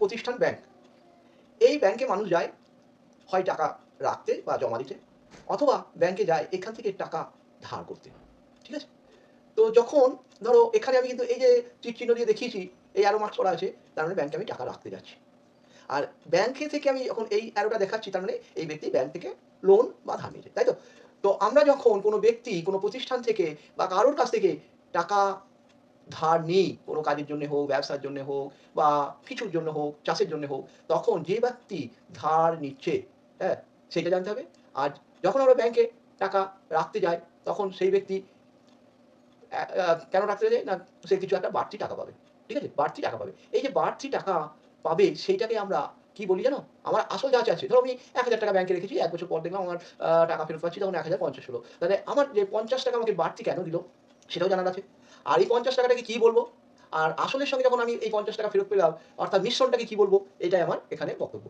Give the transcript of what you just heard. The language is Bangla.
প্রতিষ্ঠান ব্যাংক। এই ব্যাংকে মানুষ যায় হয় টাকা রাখতে বা জমা দিতে, অথবা ব্যাংকে যায় এখান থেকে টাকা ধার করতে। ঠিক আছে? তো যখন ধরো এখানে আমি কিন্তু এই যে তীর চিহ্ন দিয়ে দেখিয়েছি, এই অ্যারো মার্কস করা আছে, তার মানে ব্যাংকে আমি টাকা রাখতে যাচ্ছি। আর ব্যাংকে থেকে আমি যখন এই অ্যারোটা দেখাচ্ছি, তার মানে এই ব্যক্তি ব্যাংক থেকে লোন বা ধার নিয়েছে, তাই তো? তো আমরা যখন কোনো ব্যক্তি কোনো প্রতিষ্ঠান থেকে বা কারোর কাছ থেকে টাকা ধার নিই, কোনো কাজের জন্যে হোক, ব্যবসার জন্যে হোক বা কিছুর জন্য হোক, চাষের জন্যে হোক, তখন যে ব্যক্তি ধার নিচ্ছে, হ্যাঁ? সেইটা জানতে হবে। আর যখন আমরা ব্যাংকে টাকা রাখতে যাই, তখন সেই ব্যক্তি কেন রাখতে যায়? না, সে কিছু একটা বাড়তি টাকা পাবে। ঠিক আছে? বাড়তি টাকা পাবে। এই যে বাড়তি টাকা পাবে, সেইটাকে আমরা কি বলি জানো? আমার আসল যা আছে, ধরো আমি ৳১,০০০ ব্যাংকে রেখেছি, ১ বছর পর দেখলাম আমার টাকা ফেরত পাচ্ছি, তখন ১,০৫০ হলো। তাহলে আমার যে ৳৫০ আমাকে বাড়তি কেন দিল? সেটাও জানার আছে। আর এই ৳৫০ টাকে কি বলব? আর আসলের সঙ্গে যখন আমি এই ৳৫০ ফেরত পেলাম, অর্থাৎ মিশ্রণটাকে কি বলব? এটাই আমার এখানে বক্তব্য।